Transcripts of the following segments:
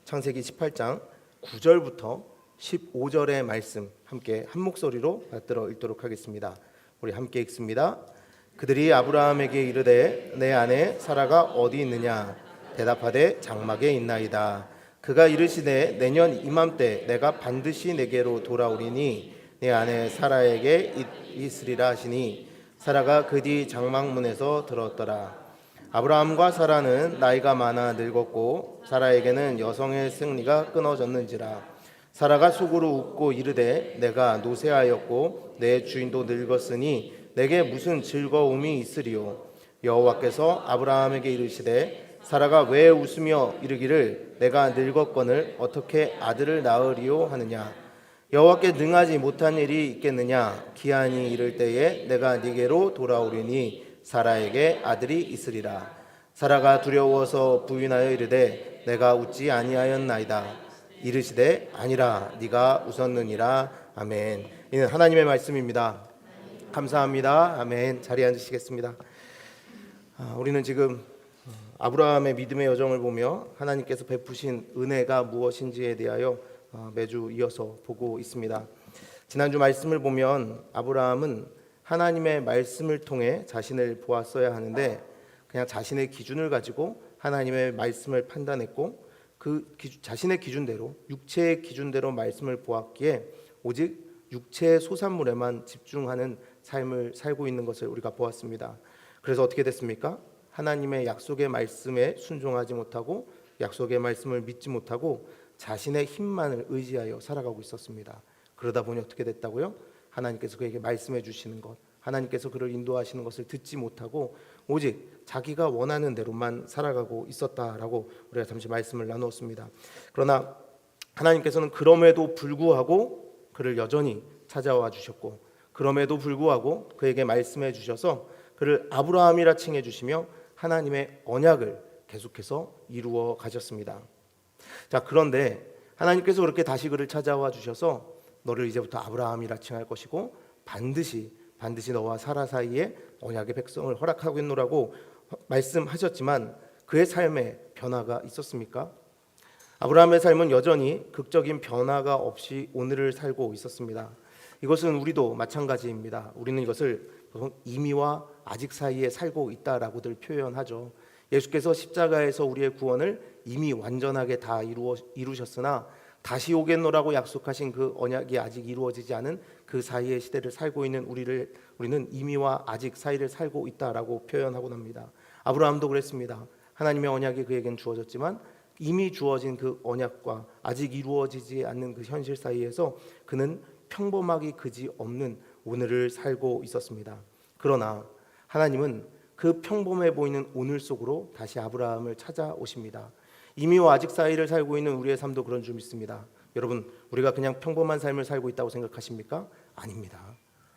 창세기 18장 9절부터 15절의 말씀 함께 한 목소리로 받들어 읽도록 하겠습니다. 우리 함께 읽습니다. 그들이 아브라함에게 이르되 내 아내 사라가 어디 있느냐? 대답하되 장막에 있나이다. 그가 이르시되 내년 이맘때 내가 반드시 내게로 돌아오리니 내 아내 사라에게 있으리라 하시니 사라가 그 뒤 장막문에서 들었더라. 아브라함과 사라는 나이가 많아 늙었고 사라에게는 여성의 생리가 끊어졌는지라. 사라가 속으로 웃고 이르되 내가 노쇠하였고 내 주인도 늙었으니 내게 무슨 즐거움이 있으리요. 여호와께서 아브라함에게 이르시되 사라가 왜 웃으며 이르기를 내가 늙었거늘 어떻게 아들을 낳으리요 하느냐. 여호와께 능하지 못한 일이 있겠느냐. 기한이 이를 때에 내가 네게로 돌아오리니 사라에게 아들이 있으리라. 사라가 두려워서 부인하여 이르되 내가 웃지 아니하였나이다. 이르시되 아니라 네가 웃었느니라. 아멘. 이는 하나님의 말씀입니다. 감사합니다. 아멘. 자리에 앉으시겠습니다. 우리는 지금 아브라함의 믿음의 여정을 보며 하나님께서 베푸신 은혜가 무엇인지에 대하여 매주 이어서 보고 있습니다. 지난주 말씀을 보면 아브라함은 하나님의 말씀을 통해 자신을 보았어야 하는데 그냥 자신의 기준을 가지고 하나님의 말씀을 판단했고 자신의 기준대로 육체의 기준대로 말씀을 보았기에 오직 육체의 소산물에만 집중하는 삶을 살고 있는 것을 우리가 보았습니다. 그래서 어떻게 됐습니까? 하나님의 약속의 말씀에 순종하지 못하고 약속의 말씀을 믿지 못하고 자신의 힘만을 의지하여 살아가고 있었습니다. 그러다 보니 어떻게 됐다고요? 하나님께서 그에게 말씀해 주시는 것, 하나님께서 그를 인도하시는 것을 듣지 못하고 오직 자기가 원하는 대로만 살아가고 있었다라고 우리가 잠시 말씀을 나누었습니다. 그러나 하나님께서는 그럼에도 불구하고 그를 여전히 찾아와 주셨고 그럼에도 불구하고 그에게 말씀해 주셔서 그를 아브라함이라 칭해 주시며 하나님의 언약을 계속해서 이루어 가셨습니다. 자, 그런데 하나님께서 그렇게 다시 그를 찾아와 주셔서 너를 이제부터 아브라함이라 칭할 것이고 반드시 너와 사라 사이에 언약의 백성을 허락하겠노라고 말씀하셨지만 그의 삶에 변화가 있었습니까? 아브라함의 삶은 여전히 극적인 변화가 없이 오늘을 살고 있었습니다. 이것은 우리도 마찬가지입니다. 우리는 이것을 이미와 아직 사이에 살고 있다라고들 표현하죠. 예수께서 십자가에서 우리의 구원을 이미 완전하게 다 이루셨으나 다시 오겠노라고 약속하신 그 언약이 아직 이루어지지 않은 그 사이의 시대를 살고 있는 우리는 이미와 아직 사이를 살고 있다라고 표현하곤 합니다. 아브라함도 그랬습니다. 하나님의 언약이 그에겐 주어졌지만 이미 주어진 그 언약과 아직 이루어지지 않는 그 현실 사이에서 그는 평범하기 그지없는 오늘을 살고 있었습니다. 그러나 하나님은 그 평범해 보이는 오늘 속으로 다시 아브라함을 찾아오십니다. 이미와 아직 사이를 살고 있는 우리의 삶도 그런 줄 믿습니다. 여러분, 우리가 그냥 평범한 삶을 살고 있다고 생각하십니까? 아닙니다.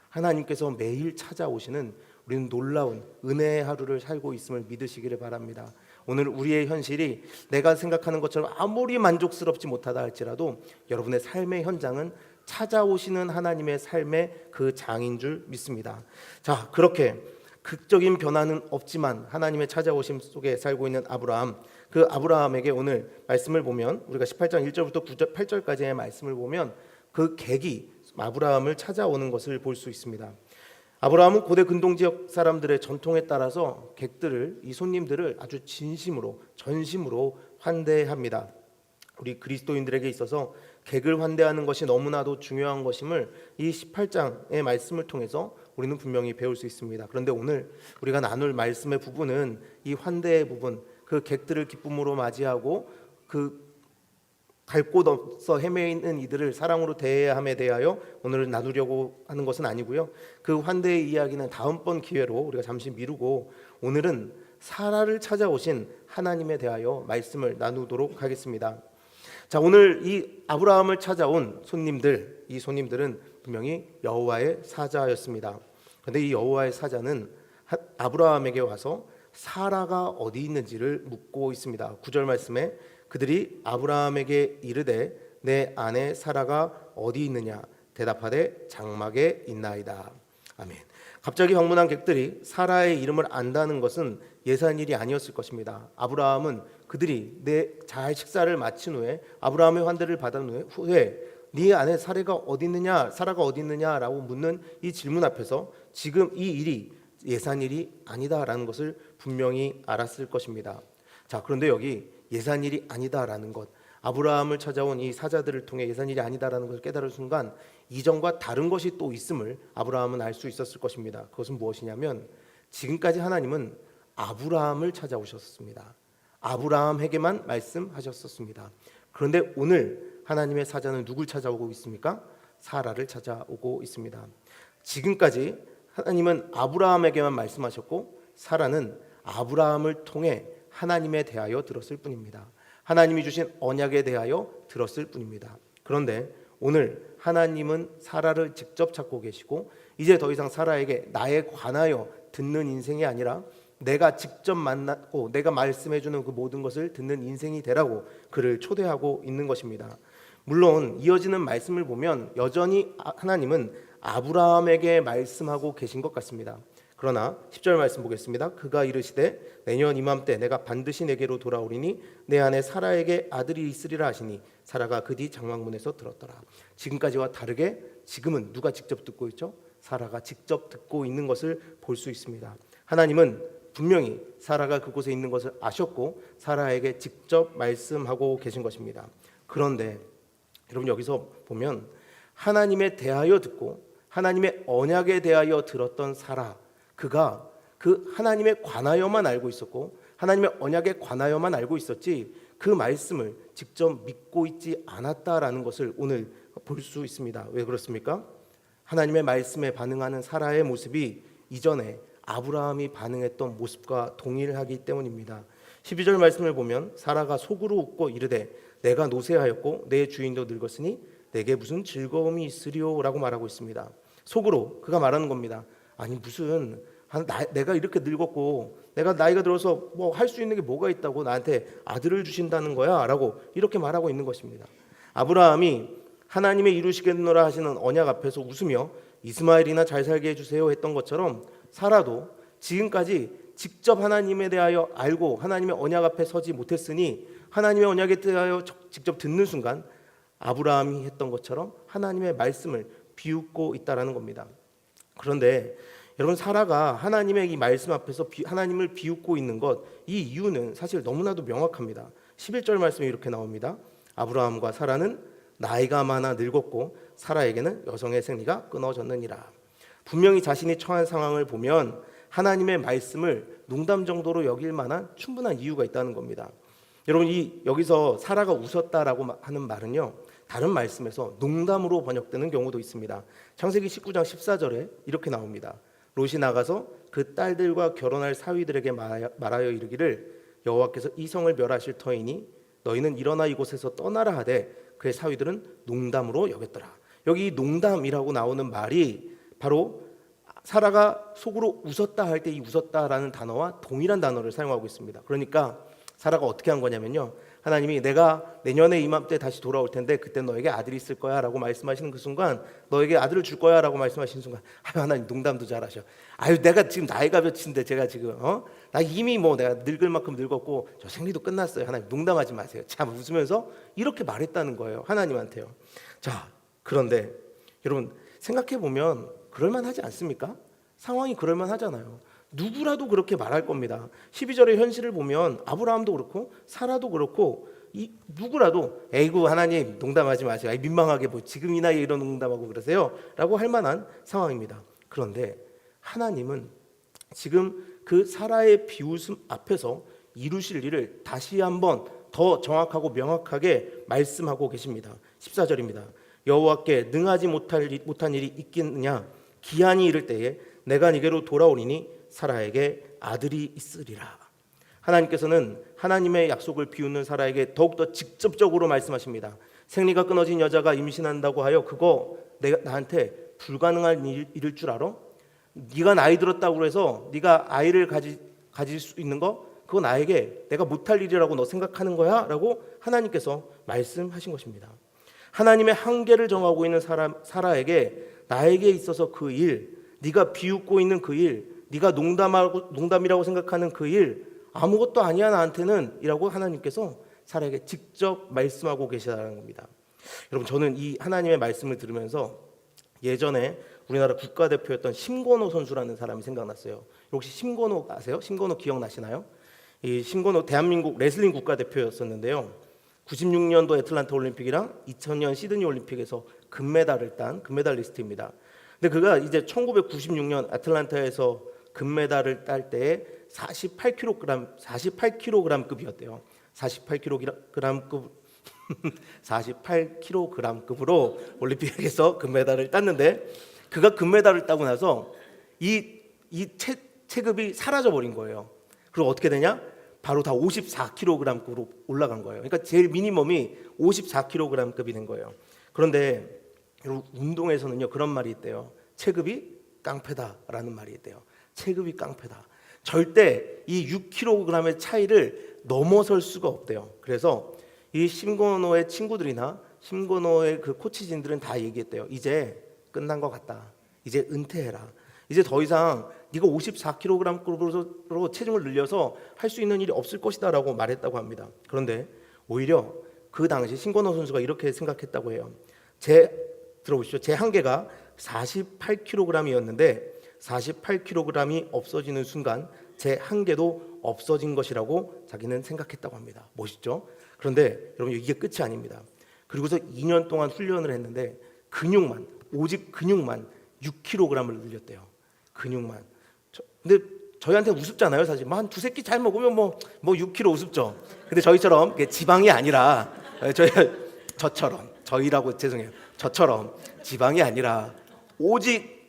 하나님께서 매일 찾아오시는 우리는 놀라운 은혜의 하루를 살고 있음을 믿으시기를 바랍니다. 오늘 우리의 현실이 내가 생각하는 것처럼 아무리 만족스럽지 못하다 할지라도 여러분의 삶의 현장은 찾아오시는 하나님의 삶의 그 장인 줄 믿습니다. 자, 그렇게 극적인 변화는 없지만 하나님의 찾아오심 속에 살고 있는 아브라함, 그 아브라함에게 오늘 말씀을 보면 우리가 18장 1절부터 9절 8절까지의 말씀을 보면 그 객이 아브라함을 찾아오는 것을 볼 수 있습니다. 아브라함은 고대 근동 지역 사람들의 전통에 따라서 이 손님들을 아주 진심으로 전심으로 환대합니다. 우리 그리스도인들에게 있어서 객을 환대하는 것이 너무나도 중요한 것임을 이 18장의 말씀을 통해서 우리는 분명히 배울 수 있습니다. 그런데 오늘 우리가 나눌 말씀의 부분은 이 환대의 부분, 그 객들을 기쁨으로 맞이하고 그 갈 곳 없어 헤매이는 이들을 사랑으로 대해야 함에 대하여 오늘 나누려고 하는 것은 아니고요. 그 환대의 이야기는 다음번 기회로 우리가 잠시 미루고 오늘은 사라를 찾아오신 하나님에 대하여 말씀을 나누도록 하겠습니다. 자, 오늘 이 아브라함을 찾아온 이 손님들은 분명히 여호와의 사자였습니다. 그런데 이 여호와의 사자는 아브라함에게 와서 사라가 어디 있는지를 묻고 있습니다. 9절 말씀에 그들이 아브라함에게 이르되 내 아내 사라가 어디 있느냐? 대답하되 장막에 있나이다. 아멘. 갑자기 방문한 객들이 사라의 이름을 안다는 것은 예사한 일이 아니었을 것입니다. 아브라함은 그들이 잘 식사를 마친 후에 아브라함의 환대를 받은 후에 네 아내 사라가 어디 있느냐라고 묻는 이 질문 앞에서 지금 이 일이 예사한 일이 아니다라는 것을 분명히 알았을 것입니다. 자, 그런데 여기 예사한 일이 아니다라는 것, 아브라함을 찾아온 이 사자들을 통해 예사한 일이 아니다라는 것을 깨달은 순간 이전과 다른 것이 또 있음을 아브라함은 알 수 있었을 것입니다. 그것은 무엇이냐면 지금까지 하나님은 아브라함을 찾아오셨습니다. 아브라함에게만 말씀하셨었습니다. 그런데 오늘 하나님의 사자는 누굴 찾아오고 있습니까? 사라를 찾아오고 있습니다. 지금까지 하나님은 아브라함에게만 말씀하셨고 사라는 아브라함을 통해 하나님에 대하여 들었을 뿐입니다. 하나님이 주신 언약에 대하여 들었을 뿐입니다. 그런데 오늘 하나님은 사라를 직접 찾고 계시고 이제 더 이상 사라에게 나에 관하여 듣는 인생이 아니라 내가 직접 만났고 내가 말씀해주는 그 모든 것을 듣는 인생이 되라고 그를 초대하고 있는 것입니다. 물론 이어지는 말씀을 보면 여전히 하나님은 아브라함에게 말씀하고 계신 것 같습니다. 그러나 10절 말씀 보겠습니다. 그가 이르시되 내년 이맘때 내가 반드시 내게로 돌아오리니 내 아내 사라에게 아들이 있으리라 하시니 사라가 그 뒤 장막문에서 들었더라. 지금까지와 다르게 지금은 누가 직접 듣고 있죠? 사라가 직접 듣고 있는 것을 볼 수 있습니다. 하나님은 분명히 사라가 그곳에 있는 것을 아셨고 사라에게 직접 말씀하고 계신 것입니다. 그런데 여러분 여기서 보면 하나님에 대하여 듣고 하나님의 언약에 대하여 들었던 사라, 그가 그 하나님에 관하여만 알고 있었고 하나님의 언약에 관하여만 알고 있었지 그 말씀을 직접 믿고 있지 않았다라는 것을 오늘 볼 수 있습니다. 왜 그렇습니까? 하나님의 말씀에 반응하는 사라의 모습이 이전에 아브라함이 반응했던 모습과 동일하기 때문입니다. 12절 말씀을 보면 사라가 속으로 웃고 이르되 내가 노쇠하였고 내 주인도 늙었으니 내게 무슨 즐거움이 있으리요 라고 말하고 있습니다. 속으로 그가 말하는 겁니다. 아니 무슨 내가 이렇게 늙었고 내가 나이가 들어서 뭐 할 수 있는 게 뭐가 있다고 나한테 아들을 주신다는 거야 라고 이렇게 말하고 있는 것입니다. 아브라함이 하나님의 이루시겠노라 하시는 언약 앞에서 웃으며 이스마엘이나 잘 살게 해주세요 했던 것처럼 사라도 지금까지 직접 하나님에 대하여 알고 하나님의 언약 앞에 서지 못했으니 하나님의 언약에 대하여 직접 듣는 순간 아브라함이 했던 것처럼 하나님의 말씀을 비웃고 있다라는 겁니다. 그런데 여러분 사라가 하나님의 이 말씀 앞에서 하나님을 비웃고 있는 것, 이 이유는 사실 너무나도 명확합니다. 11절 말씀이 이렇게 나옵니다. 아브라함과 사라는 나이가 많아 늙었고 사라에게는 여성의 생리가 끊어졌느니라. 분명히 자신이 처한 상황을 보면 하나님의 말씀을 농담 정도로 여길 만한 충분한 이유가 있다는 겁니다. 여러분 여기서 사라가 웃었다라고 하는 말은요, 다른 말씀에서 농담으로 번역되는 경우도 있습니다. 창세기 19장 14절에 이렇게 나옵니다. 롯이 나가서 그 딸들과 결혼할 사위들에게 말하여 이르기를 여호와께서 이 성을 멸하실 터이니 너희는 일어나 이곳에서 떠나라 하되 그의 사위들은 농담으로 여겼더라. 여기 이 농담이라고 나오는 말이 바로 사라가 속으로 웃었다 할 때 이 웃었다라는 단어와 동일한 단어를 사용하고 있습니다. 그러니까 사라가 어떻게 한 거냐면요, 하나님이 내가 내년에 이맘때 다시 돌아올 텐데 그때 너에게 아들이 있을 거야 라고 말씀하시는 그 순간, 너에게 아들을 줄 거야 라고 말씀하시는 순간, 하나님 농담도 잘하셔. 내가 지금 나이가 몇인데 제가 지금 나 이미 내가 늙을 만큼 늙었고 저 생리도 끝났어요. 하나님 농담하지 마세요. 참 웃으면서 이렇게 말했다는 거예요, 하나님한테요. 자, 그런데 여러분 생각해 보면 그럴만하지 않습니까? 상황이 그럴만하잖아요. 누구라도 그렇게 말할 겁니다. 12절의 현실을 보면 아브라함도 그렇고 사라도 그렇고 누구라도 에이구 하나님 농담하지 마세요. 민망하게 지금 이 나이에 이런 농담하고 그러세요? 라고 할 만한 상황입니다. 그런데 하나님은 지금 그 사라의 비웃음 앞에서 이루실 일을 다시 한번 더 정확하고 명확하게 말씀하고 계십니다. 14절입니다. 여호와께 능하지 못한 일이 있겠느냐? 기한이 이를 때에 내가 네게로 돌아오리니 사라에게 아들이 있으리라. 하나님께서는 하나님의 약속을 비웃는 사라에게 더욱더 직접적으로 말씀하십니다. 생리가 끊어진 여자가 임신한다고 하여 그거 나한테 불가능한 일일 줄 알아? 네가 나이 들었다고 해서 네가 아이를 가질 수 있는 거 그거 나에게 내가 못할 일이라고 너 생각하는 거야? 라고 하나님께서 말씀하신 것입니다. 하나님의 한계를 정하고 있는 사라에게 나에게 있어서 그 일, 네가 비웃고 있는 그 일, 네가 농담이라고 생각하는 그 일 아무것도 아니야 나한테는 이라고 하나님께서 사라에게 직접 말씀하고 계시다는 겁니다. 여러분, 저는 이 하나님의 말씀을 들으면서 예전에 우리나라 국가대표였던 심건호 선수라는 사람이 생각났어요. 혹시 심건호 아세요? 심건호 기억나시나요? 이 심건호 대한민국 레슬링 국가대표였었는데요. 96년도 애틀란타 올림픽이랑 2000년 시드니 올림픽에서 금메달을 딴 금메달리스트입니다. 근데 그가 이제 1996년 애틀란타에서 금메달을 딸 때에 48kg급이었대요. 48kg급으로 올림픽에서 금메달을 땄는데, 그가 금메달을 따고 나서 이 체급이 사라져 버린 거예요. 그리고 어떻게 되냐? 바로 다 54kg급으로 올라간 거예요. 그러니까 제일 미니멈이 54kg급이 된 거예요. 그런데 여러분, 운동에서는요 그런 말이 있대요. 체급이 깡패다라는 말이 있대요. 체급이 깡패다. 절대 이 6kg의 차이를 넘어설 수가 없대요. 그래서 이 심건호의 친구들이나 심건호의 그 코치진들은 다 얘기했대요. 이제 끝난 것 같다. 이제 은퇴해라. 이제 더 이상 네가 54kg급으로 체중을 늘려서 할 수 있는 일이 없을 것이다 라고 말했다고 합니다. 그런데 오히려 그 당시 심건호 선수가 이렇게 생각했다고 해요. 들어보십시오. 제 한계가 48kg이었는데 48kg이 없어지는 순간 제 한계도 없어진 것이라고 자기는 생각했다고 합니다. 멋있죠? 그런데 여러분, 이게 끝이 아닙니다. 그리고서 2년 동안 훈련을 했는데 오직 근육만 6kg을 늘렸대요. 근육만. 근데 저희한테 우습잖아요, 사실. 한 두세 끼 잘 먹으면 뭐 6kg 우습죠. 근데 저희처럼 지방이 아니라 저처럼 지방이 아니라 오직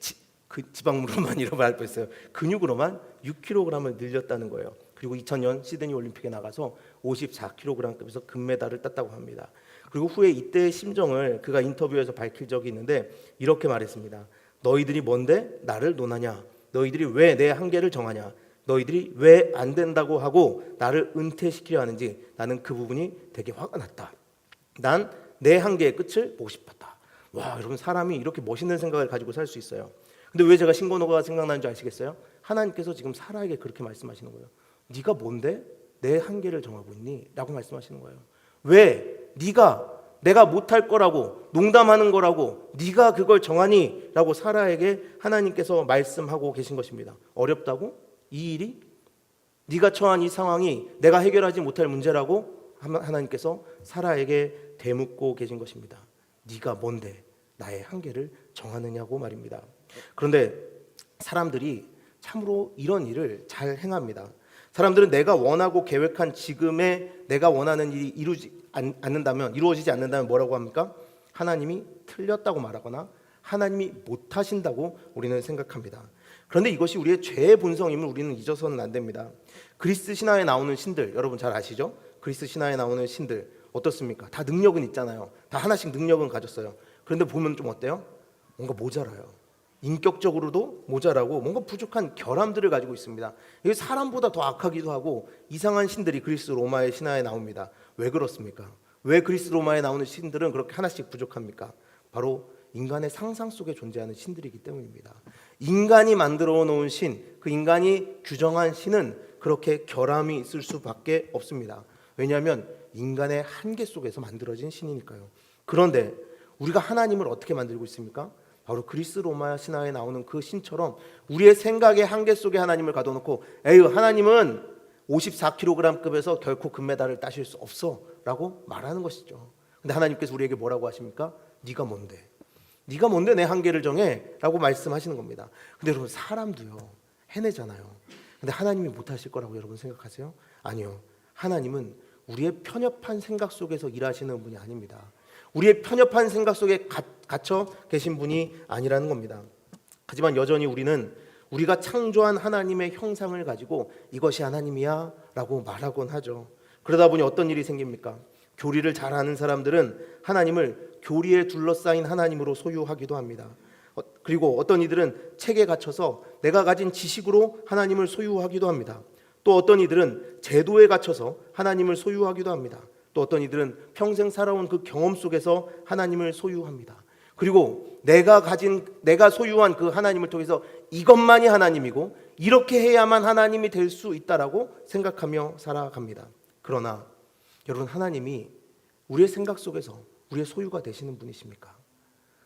그 지방으로만 이런 말 할 뻔했어요. 근육으로만 6kg을 늘렸다는 거예요. 그리고 2000년 시드니 올림픽에 나가서 54kg급에서 금메달을 땄다고 합니다. 그리고 후에 이때의 심정을 그가 인터뷰에서 밝힐 적이 있는데 이렇게 말했습니다. 너희들이 뭔데 나를 논하냐? 너희들이 왜 내 한계를 정하냐? 너희들이 왜 안 된다고 하고 나를 은퇴시키려 하는지 나는 그 부분이 되게 화가 났다. 난 내 한계의 끝을 보고 싶었다. 와, 여러분, 사람이 이렇게 멋있는 생각을 가지고 살 수 있어요. 근데 왜 제가 심건호가 생각나는 줄 아시겠어요? 하나님께서 지금 사라에게 그렇게 말씀하시는 거예요. 네가 뭔데 내 한계를 정하고 있니? 라고 말씀하시는 거예요. 왜 내가 못할 거라고, 농담하는 거라고 네가 그걸 정하니? 라고 사라에게 하나님께서 말씀하고 계신 것입니다. 어렵다고? 이 일이? 네가 처한 이 상황이 내가 해결하지 못할 문제라고 하나님께서 사라에게 되묻고 계신 것입니다. 네가 뭔데 나의 한계를 정하느냐고 말입니다. 그런데 사람들이 참으로 이런 일을 잘 행합니다. 사람들은 내가 원하고 계획한 지금의 내가 원하는 일이 이루어지지 않는다면 뭐라고 합니까? 하나님이 틀렸다고 말하거나 하나님이 못하신다고 우리는 생각합니다. 그런데 이것이 우리의 죄의 본성임을 우리는 잊어서는 안 됩니다. 그리스 신화에 나오는 신들, 여러분 잘 아시죠? 그리스 신화에 나오는 신들 어떻습니까? 다 능력은 있잖아요. 다 하나씩 능력은 가졌어요. 그런데 보면 좀 어때요? 뭔가 모자라요. 인격적으로도 모자라고 뭔가 부족한 결함들을 가지고 있습니다. 이게 사람보다 더 악하기도 하고 이상한 신들이 그리스 로마의 신화에 나옵니다. 왜 그렇습니까? 왜 그리스 로마에 나오는 신들은 그렇게 하나씩 부족합니까? 바로 인간의 상상 속에 존재하는 신들이기 때문입니다. 인간이 만들어 놓은 신, 그 인간이 규정한 신은 그렇게 결함이 있을 수밖에 없습니다. 왜냐하면 인간의 한계 속에서 만들어진 신이니까요. 그런데 우리가 하나님을 어떻게 만들고 있습니까? 바로 그리스 로마 신화에 나오는 그 신처럼 우리의 생각의 한계 속에 하나님을 가둬놓고 에휴, 하나님은 54kg급에서 결코 금메달을 따실 수 없어 라고 말하는 것이죠. 근데 하나님께서 우리에게 뭐라고 하십니까? 네가 뭔데 내 한계를 정해? 라고 말씀하시는 겁니다. 근데 여러분, 사람도요 해내잖아요. 근데 하나님이 못하실 거라고 여러분 생각하세요? 아니요. 하나님은 우리의 편협한 생각 속에서 일하시는 분이 아닙니다. 우리의 편협한 생각 속에 갇혀 계신 분이 아니라는 겁니다. 하지만 여전히 우리는 우리가 창조한 하나님의 형상을 가지고 이것이 하나님이야 라고 말하곤 하죠. 그러다 보니 어떤 일이 생깁니까? 교리를 잘 아는 사람들은 하나님을 교리에 둘러싸인 하나님으로 소유하기도 합니다. 그리고 어떤 이들은 책에 갇혀서 내가 가진 지식으로 하나님을 소유하기도 합니다. 또 어떤 이들은 제도에 갇혀서 하나님을 소유하기도 합니다. 또 어떤 이들은 평생 살아온 그 경험 속에서 하나님을 소유합니다. 그리고 내가 소유한 그 하나님을 통해서 이것만이 하나님이고 이렇게 해야만 하나님이 될 수 있다라고 생각하며 살아갑니다. 그러나 여러분, 하나님이 우리의 생각 속에서 우리의 소유가 되시는 분이십니까?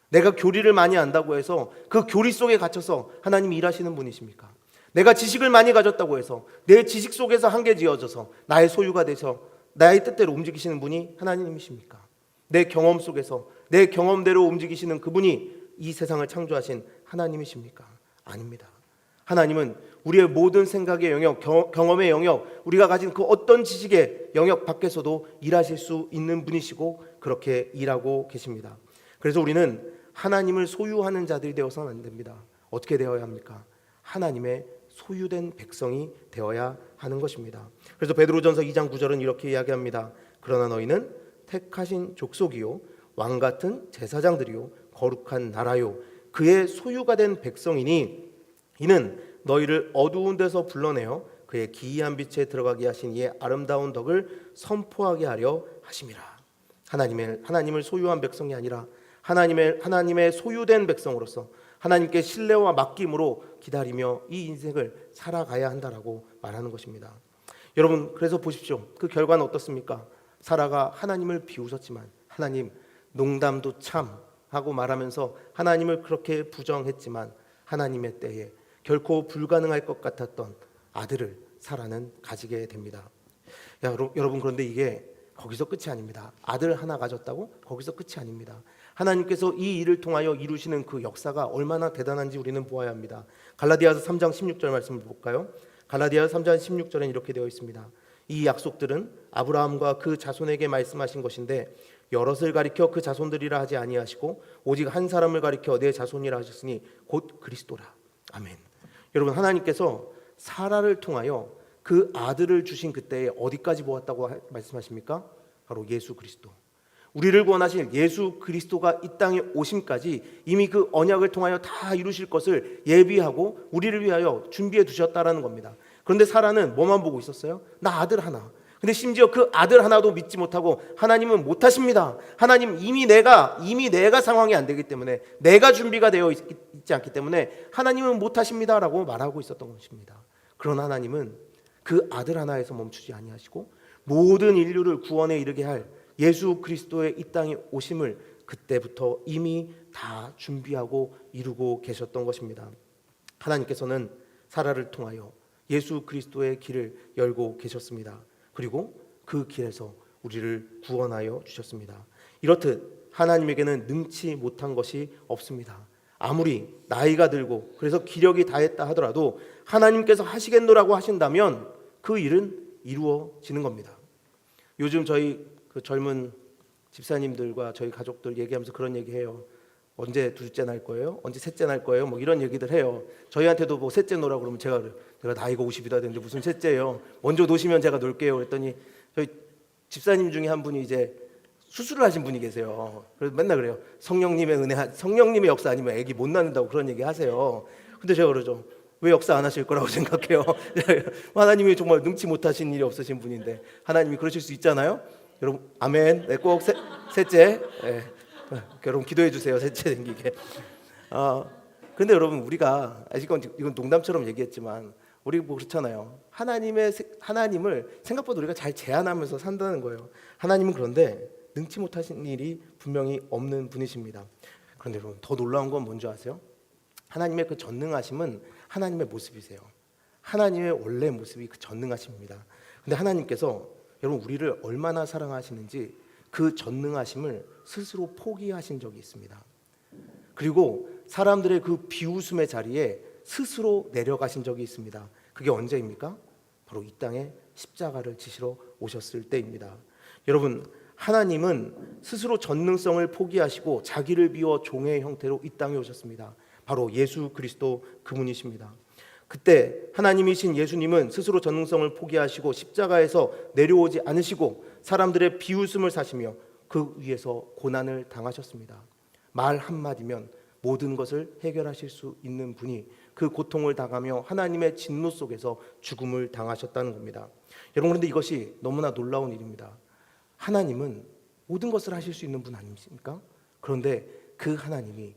내가 교리를 많이 안다고 해서 그 교리 속에 갇혀서 하나님이 일하시는 분이십니까? 내가 지식을 많이 가졌다고 해서 내 지식 속에서 한계 지어져서 나의 소유가 돼서 나의 뜻대로 움직이시는 분이 하나님이십니까? 내 경험 속에서 내 경험대로 움직이시는 그분이 이 세상을 창조하신 하나님이십니까? 아닙니다. 하나님은 우리의 모든 생각의 영역, 경험의 영역, 우리가 가진 그 어떤 지식의 영역 밖에서도 일하실 수 있는 분이시고 그렇게 일하고 계십니다. 그래서 우리는 하나님을 소유하는 자들이 되어서는 안 됩니다. 어떻게 되어야 합니까? 하나님의 소유된 백성이 되어야 하는 것입니다. 그래서 베드로전서 2장 9절은 이렇게 이야기합니다. 그러나 너희는 택하신 족속이요 왕 같은 제사장들이요 거룩한 나라요 그의 소유가 된 백성이니 이는 너희를 어두운 데서 불러내어 그의 기이한 빛에 들어가게 하신 이의 아름다운 덕을 선포하게 하려 하심이라. 하나님을 소유한 백성이 아니라 하나님의 소유된 백성으로서 하나님께 신뢰와 맡김으로 기다리며 이 인생을 살아가야 한다라고 말하는 것입니다. 여러분, 그래서 보십시오. 그 결과는 어떻습니까? 사라가 하나님을 비웃었지만 하나님 농담도 참 하고 말하면서 하나님을 그렇게 부정했지만 하나님의 때에 결코 불가능할 것 같았던 아들을 사라는 가지게 됩니다. 여러분, 그런데 이게 거기서 끝이 아닙니다. 아들 하나 가졌다고 거기서 끝이 아닙니다. 하나님께서 이 일을 통하여 이루시는 그 역사가 얼마나 대단한지 우리는 보아야 합니다. 갈라디아서 3장 16절 말씀을 볼까요? 갈라디아서 3장 16절엔 이렇게 되어 있습니다. 이 약속들은 아브라함과 그 자손에게 말씀하신 것인데 여럿을 가리켜 그 자손들이라 하지 아니하시고 오직 한 사람을 가리켜 내 자손이라 하셨으니 곧 그리스도라. 아멘. 여러분, 하나님께서 사라를 통하여 그 아들을 주신 그때에 어디까지 보았다고 말씀하십니까? 바로 예수 그리스도. 우리를 구원하실 예수 그리스도가 이 땅에 오심까지 이미 그 언약을 통하여 다 이루실 것을 예비하고 우리를 위하여 준비해 두셨다라는 겁니다. 그런데 사라는 뭐만 보고 있었어요? 나 아들 하나. 근데 심지어 그 아들 하나도 믿지 못하고 하나님은 못하십니다. 하나님 이미 내가 상황이 안 되기 때문에 내가 준비가 되어 있지 않기 때문에 하나님은 못하십니다라고 말하고 있었던 것입니다. 그러나 하나님은 그 아들 하나에서 멈추지 아니하시고 모든 인류를 구원에 이르게 할 예수 그리스도의 이 땅에 오심을 그때부터 이미 다 준비하고 이루고 계셨던 것입니다. 하나님께서는 사라를 통하여 예수 그리스도의 길을 열고 계셨습니다. 그리고 그 길에서 우리를 구원하여 주셨습니다. 이렇듯 하나님에게는 능치 못한 것이 없습니다. 아무리 나이가 들고 그래서 기력이 다했다 하더라도 하나님께서 하시겠노라고 하신다면 그 일은 이루어지는 겁니다. 요즘 저희 그 젊은 집사님들과 저희 가족들 얘기하면서 그런 얘기해요. 언제 둘째 날 거예요? 언제 셋째 날 거예요? 뭐 이런 얘기들 해요. 저희한테도 뭐 셋째 놓으라고 그러면 제가 나이가 50이다 됐는데 무슨 셋째예요? 먼저 놓으시면 제가 놀게요. 그랬더니 저희 집사님 중에 한 분이 이제 수술을 하신 분이 계세요. 그래서 맨날 그래요. 성령님의 은혜, 성령님의 역사 아니면 애기 못 낳는다고 그런 얘기 하세요. 근데 제가 그러죠. 왜 역사 안 하실 거라고 생각해요? 하나님이 정말 능치 못하신 일이 없으신 분인데 하나님이 그러실 수 있잖아요. 여러분 아멘. 네, 꼭 셋째. 네. 여러분 기도해 주세요. 셋째 생기게. 그런데 여러분 우리가 이건 농담처럼 얘기했지만 우리 뭐 그렇잖아요. 하나님을 생각보다 우리가 잘 제한하면서 산다는 거예요. 하나님은 그런데 능치 못하신 일이 분명히 없는 분이십니다. 그런데 여러분 더 놀라운 건 뭔지 아세요? 하나님의 그 전능하심은 하나님의 모습이세요. 하나님의 원래 모습이 그 전능하심입니다. 근데 하나님께서 여러분 우리를 얼마나 사랑하시는지 그 전능하심을 스스로 포기하신 적이 있습니다. 그리고 사람들의 그 비웃음의 자리에 스스로 내려가신 적이 있습니다. 그게 언제입니까? 바로 이 땅에 십자가를 지시러 오셨을 때입니다. 여러분 하나님은 스스로 전능성을 포기하시고 자기를 비워 종의 형태로 이 땅에 오셨습니다. 바로 예수 그리스도 그분이십니다. 그때 하나님이신 예수님은 스스로 전능성을 포기하시고 십자가에서 내려오지 않으시고 사람들의 비웃음을 사시며 그 위에서 고난을 당하셨습니다. 말 한마디면 모든 것을 해결하실 수 있는 분이 그 고통을 당하며 하나님의 진노 속에서 죽음을 당하셨다는 겁니다. 여러분 그런데 이것이 너무나 놀라운 일입니다. 하나님은 모든 것을 하실 수 있는 분 아니십니까? 그런데 그 하나님이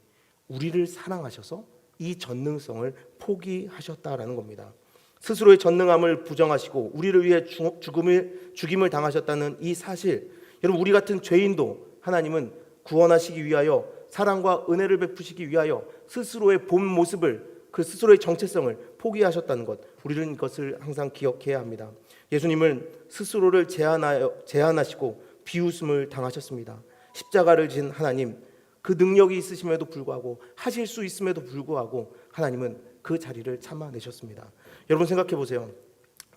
우리를 사랑하셔서 이 전능성을 포기하셨다라는 겁니다. 스스로의 전능함을 부정하시고 우리를 위해 죽임을 당하셨다는 이 사실, 여러분, 우리 같은 죄인도 하나님은 구원하시기 위하여, 사랑과 은혜를 베푸시기 위하여 스스로의 본 모습을, 그 스스로의 정체성을 포기하셨다는 것, 우리는 이것을 항상 기억해야 합니다. 예수님은 스스로를 제한하시고 비웃음을 당하셨습니다. 십자가를 진 하나님, 그 능력이 있으심에도 불구하고, 하실 수 있음에도 불구하고 하나님은 그 자리를 참아내셨습니다. 여러분 생각해 보세요.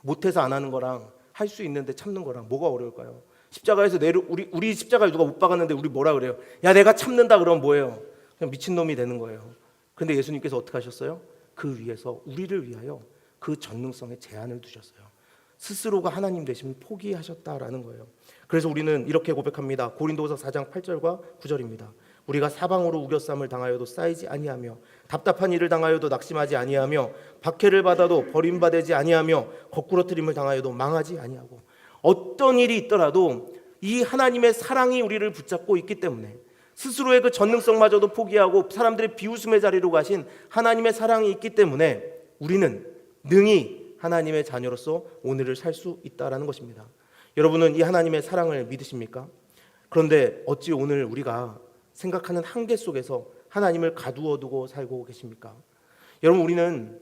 못해서 안 하는 거랑 할 수 있는데 참는 거랑 뭐가 어려울까요? 십자가에서 우리 십자가를 누가 못 박았는데 우리 뭐라 그래요? 야, 내가 참는다 그러면 뭐예요? 그냥 미친놈이 되는 거예요. 그런데 예수님께서 어떻게 하셨어요? 그 위에서 우리를 위하여 그 전능성에 제한을 두셨어요. 스스로가 하나님 되심을 포기하셨다라는 거예요. 그래서 우리는 이렇게 고백합니다. 고린도후서 4장 8절과 9절입니다. 우리가 사방으로 우겨쌈을 당하여도 쌓이지 아니하며, 답답한 일을 당하여도 낙심하지 아니하며, 박해를 받아도 버림받지 아니하며, 거꾸러뜨림을 당하여도 망하지 아니하고, 어떤 일이 있더라도 이 하나님의 사랑이 우리를 붙잡고 있기 때문에, 스스로의 그 전능성마저도 포기하고 사람들의 비웃음의 자리로 가신 하나님의 사랑이 있기 때문에 우리는 능히 하나님의 자녀로서 오늘을 살 수 있다라는 것입니다. 여러분은 이 하나님의 사랑을 믿으십니까? 그런데 어찌 오늘 우리가 생각하는 한계 속에서 하나님을 가두어 두고 살고 계십니까? 여러분, 우리는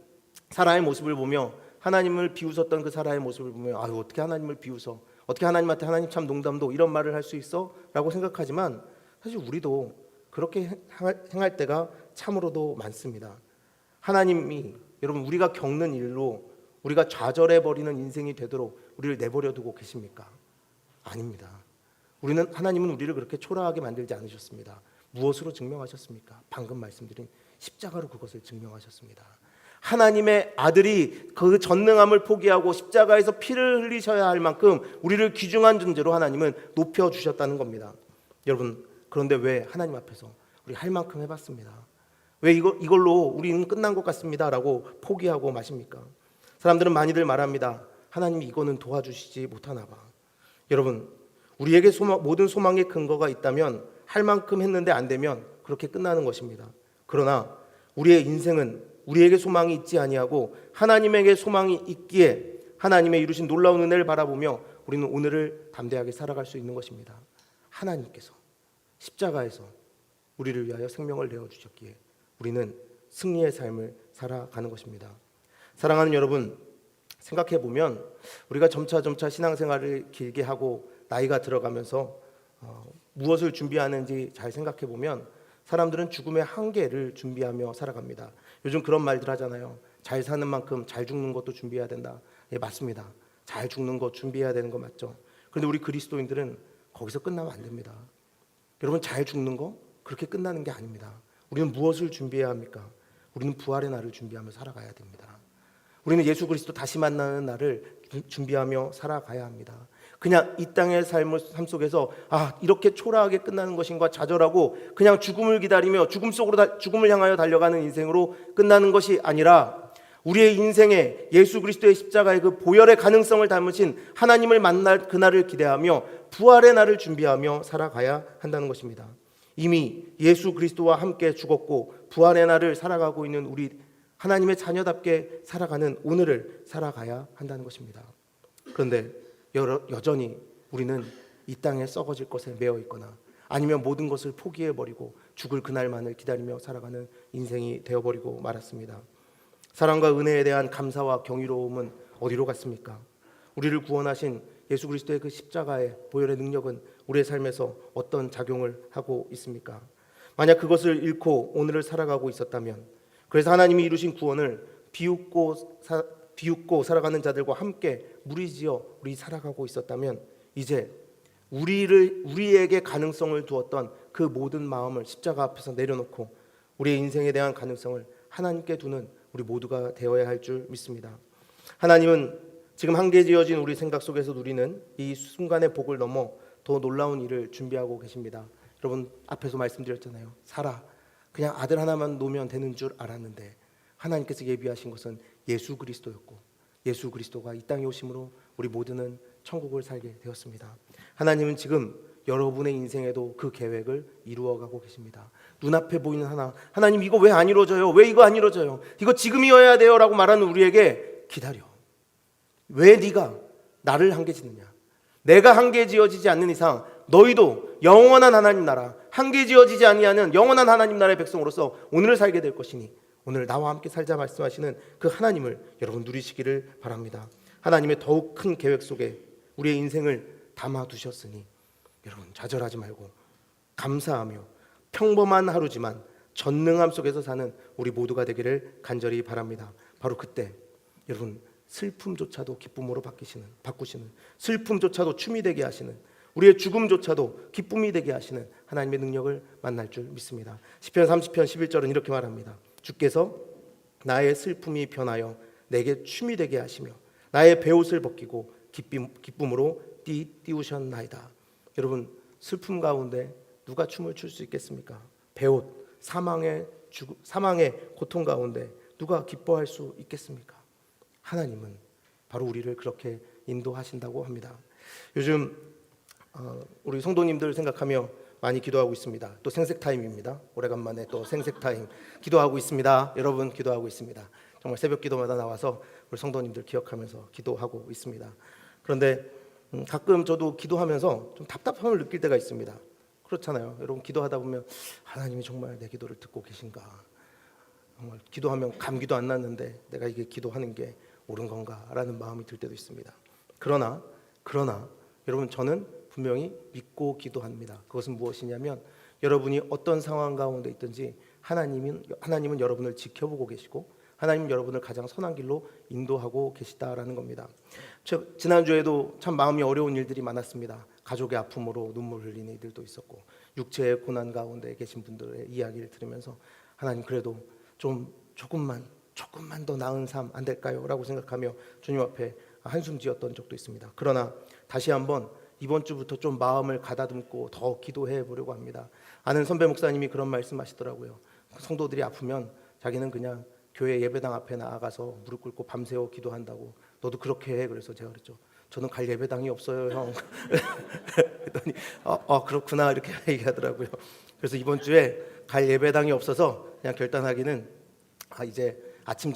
사라의 모습을 보며, 하나님을 비웃었던 그 사라의 모습을 보며, 아유, 어떻게 하나님을 비웃어? 어떻게 하나님한테 하나님 참 농담도 이런 말을 할 수 있어? 라고 생각하지만 사실 우리도 그렇게 행할 때가 참으로도 많습니다. 하나님이, 여러분, 우리가 겪는 일로 우리가 좌절해버리는 인생이 되도록 우리를 내버려 두고 계십니까? 아닙니다. 하나님은 우리를 그렇게 초라하게 만들지 않으셨습니다. 무엇으로 증명하셨습니까? 방금 말씀드린 십자가로 그것을 증명하셨습니다. 하나님의 아들이 그 전능함을 포기하고 십자가에서 피를 흘리셔야 할 만큼 우리를 귀중한 존재로 하나님은 높여주셨다는 겁니다. 여러분, 그런데 왜 하나님 앞에서 우리 할 만큼 해봤습니다, 왜 이걸로 우리는 끝난 것 같습니다 라고 포기하고 마십니까? 사람들은 많이들 말합니다. 하나님이 이거는 도와주시지 못하나 봐. 여러분, 우리에게 모든 소망의 근거가 있다면, 할 만큼 했는데 안 되면 그렇게 끝나는 것입니다. 그러나 우리의 인생은 우리에게 소망이 있지 아니하고 하나님에게 소망이 있기에 하나님의 이루신 놀라운 은혜를 바라보며 우리는 오늘을 담대하게 살아갈 수 있는 것입니다. 하나님께서 십자가에서 우리를 위하여 생명을 내어주셨기에 우리는 승리의 삶을 살아가는 것입니다. 사랑하는 여러분, 생각해보면 우리가 점차 신앙생활을 길게 하고 나이가 들어가면서 무엇을 준비하는지 잘 생각해보면 사람들은 죽음의 한계를 준비하며 살아갑니다. 요즘 그런 말들 하잖아요. 잘 사는 만큼 잘 죽는 것도 준비해야 된다. 예, 맞습니다. 잘 죽는 것 준비해야 되는 거 맞죠. 그런데 우리 그리스도인들은 거기서 끝나면 안 됩니다. 여러분, 잘 죽는 거 그렇게 끝나는 게 아닙니다. 우리는 무엇을 준비해야 합니까? 우리는 부활의 날을 준비하며 살아가야 됩니다. 우리는 예수 그리스도 다시 만나는 날을 준비하며 살아가야 합니다. 그냥 이 땅의 삶 속에서 이렇게 초라하게 끝나는 것인가 좌절하고 그냥 죽음을 기다리며 죽음을 향하여 달려가는 인생으로 끝나는 것이 아니라, 우리의 인생에 예수 그리스도의 십자가의 그 보혈의 가능성을 담으신 하나님을 만날 그날을 기대하며 부활의 날을 준비하며 살아가야 한다는 것입니다. 이미 예수 그리스도와 함께 죽었고 부활의 날을 살아가고 있는 우리 하나님의 자녀답게 살아가는 오늘을 살아가야 한다는 것입니다. 그런데 여전히 우리는 이 땅에 썩어질 것에 매여 있거나 아니면 모든 것을 포기해버리고 죽을 그날만을 기다리며 살아가는 인생이 되어버리고 말았습니다. 사랑과 은혜에 대한 감사와 경이로움은 어디로 갔습니까? 우리를 구원하신 예수 그리스도의 그 십자가의 보혈의 능력은 우리의 삶에서 어떤 작용을 하고 있습니까? 만약 그것을 잃고 오늘을 살아가고 있었다면, 그래서 하나님이 이루신 구원을 비웃고 살아가는 자들과 함께 무리지어 우리 살아가고 있었다면, 이제 우리에게 가능성을 두었던 그 모든 마음을 십자가 앞에서 내려놓고 우리의 인생에 대한 가능성을 하나님께 두는 우리 모두가 되어야 할 줄 믿습니다. 하나님은 지금 한계 지어진 우리 생각 속에서 누리는 이 순간의 복을 넘어 더 놀라운 일을 준비하고 계십니다. 여러분, 앞에서 말씀드렸잖아요. 사라, 그냥 아들 하나만 놓으면 되는 줄 알았는데 하나님께서 예비하신 것은 예수 그리스도였고, 예수 그리스도가 이 땅에 오심으로 우리 모두는 천국을 살게 되었습니다. 하나님은 지금 여러분의 인생에도 그 계획을 이루어가고 계십니다. 눈앞에 보이는 하나님 이거 왜 안 이루어져요? 왜 이거 안 이루어져요? 이거 지금이어야 돼요 라고 말하는 우리에게 기다려. 왜 네가 나를 한계 짓느냐? 내가 한계 지어지지 않는 이상 너희도 영원한 하나님 나라, 한계 지어지지 아니하는 영원한 하나님 나라의 백성으로서 오늘을 살게 될 것이니 오늘 나와 함께 살자 말씀하시는 그 하나님을 여러분 누리시기를 바랍니다. 하나님의 더욱 큰 계획 속에 우리의 인생을 담아두셨으니 여러분 좌절하지 말고 감사하며 평범한 하루지만 전능함 속에서 사는 우리 모두가 되기를 간절히 바랍니다. 바로 그때 여러분 슬픔조차도 기쁨으로 바꾸시는 슬픔조차도 춤이 되게 하시는 우리의 죽음조차도 기쁨이 되게 하시는 하나님의 능력을 만날 줄 믿습니다. 시편 30편 11절은 이렇게 말합니다. 주께서 나의 슬픔이 변하여 내게 춤이 되게 하시며 나의 베옷을 벗기고 기쁨으로 띄우셨나이다. 여러분 슬픔 가운데 누가 춤을 출 수 있겠습니까? 베옷, 사망의 고통 가운데 누가 기뻐할 수 있겠습니까? 하나님은 바로 우리를 그렇게 인도하신다고 합니다. 요즘 우리 성도님들 생각하며 많이 기도하고 있습니다. 또 생색 타임입니다. 오래간만에 또 생색 타임 기도하고 있습니다. 여러분 기도하고 있습니다. 정말 새벽 기도마다 나와서 우리 성도님들 기억하면서 기도하고 있습니다. 그런데 가끔 저도 기도하면서 좀 답답함을 느낄 때가 있습니다. 그렇잖아요. 여러분 기도하다 보면 하나님이 정말 내 기도를 듣고 계신가? 정말 기도하면 감기도 안 났는데 내가 이게 기도하는 게 옳은 건가라는 마음이 들 때도 있습니다. 그러나 여러분 저는 분명히 믿고 기도합니다. 그것은 무엇이냐면 여러분이 어떤 상황 가운데 있든지 하나님은 여러분을 지켜보고 계시고 하나님은 여러분을 가장 선한 길로 인도하고 계시다라는 겁니다. 지난주에도 참 마음이 어려운 일들이 많았습니다. 가족의 아픔으로 눈물 흘리는 이들도 있었고 육체의 고난 가운데 계신 분들의 이야기를 들으면서 하나님 그래도 조금만 더 나은 삶 안 될까요? 라고 생각하며 주님 앞에 한숨 지었던 적도 있습니다. 그러나 다시 한번 이번 주부터 좀 마음을 가다듬고 더 기도해 보려고 합니다. 아는 선배 목사님이 그런 말씀하시더라고요. 성도들이 아프면 자기는 그냥 교회 예배당 앞에 나아가서 무릎 꿇고 밤새워 기도한다고. 너도 그렇게 해. 그래서 제가 그랬죠. 저는 갈 예배당이 없어요, 형. 그랬더니 그렇구나 이렇게 얘기하더라고요. 그래서 이번 주에 갈 예배당이 없어서 그냥 결단하기는 이제 아침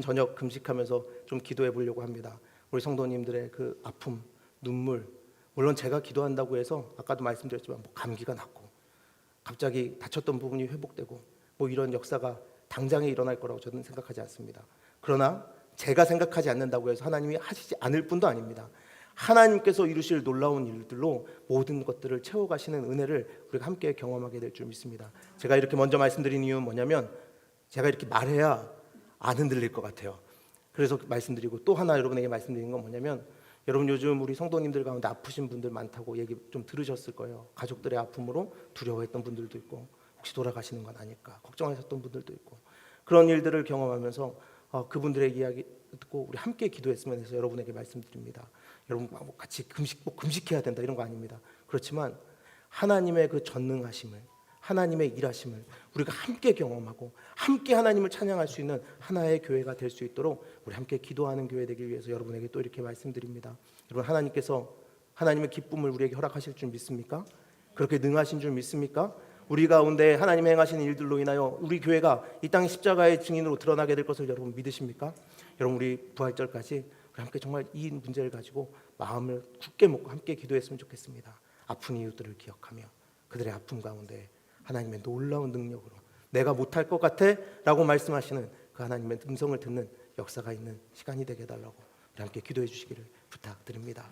저녁 금식하면서 좀 기도해 보려고 합니다. 우리 성도님들의 그 아픔, 눈물, 물론 제가 기도한다고 해서 아까도 말씀드렸지만 감기가 낫고 갑자기 다쳤던 부분이 회복되고 이런 역사가 당장에 일어날 거라고 저는 생각하지 않습니다. 그러나 제가 생각하지 않는다고 해서 하나님이 하시지 않을 뿐도 아닙니다. 하나님께서 이루실 놀라운 일들로 모든 것들을 채워가시는 은혜를 우리가 함께 경험하게 될 줄 믿습니다. 제가 이렇게 먼저 말씀드린 이유는 뭐냐면 제가 이렇게 말해야 안 흔들릴 것 같아요. 그래서 말씀드리고 또 하나 여러분에게 말씀드리는 건 뭐냐면 여러분 요즘 우리 성도님들 가운데 아프신 분들 많다고 얘기 좀 들으셨을 거예요. 가족들의 아픔으로 두려워했던 분들도 있고 혹시 돌아가시는 건 아닐까 걱정하셨던 분들도 있고 그런 일들을 경험하면서 그분들의 이야기 듣고 우리 함께 기도했으면 해서 여러분에게 말씀드립니다. 여러분 같이 금식해야 된다 이런 거 아닙니다. 그렇지만 하나님의 그 전능하심을 하나님의 일하심을 우리가 함께 경험하고 함께 하나님을 찬양할 수 있는 하나의 교회가 될 수 있도록 우리 함께 기도하는 교회 되기 위해서 여러분에게 또 이렇게 말씀드립니다. 여러분 하나님께서 하나님의 기쁨을 우리에게 허락하실 줄 믿습니까? 그렇게 능하신 줄 믿습니까? 우리 가운데 하나님 행하시는 일들로 인하여 우리 교회가 이 땅의 십자가의 증인으로 드러나게 될 것을 여러분 믿으십니까? 여러분 우리 부활절까지 우리 함께 정말 이 문제를 가지고 마음을 굳게 먹고 함께 기도했으면 좋겠습니다. 아픈 이웃들을 기억하며 그들의 아픔 가운데 하나님의 놀라운 능력으로 내가 못할 것 같아 라고 말씀하시는 그 하나님의 음성을 듣는 역사가 있는 시간이 되게 해달라고 우리 함께 기도해 주시기를 부탁드립니다.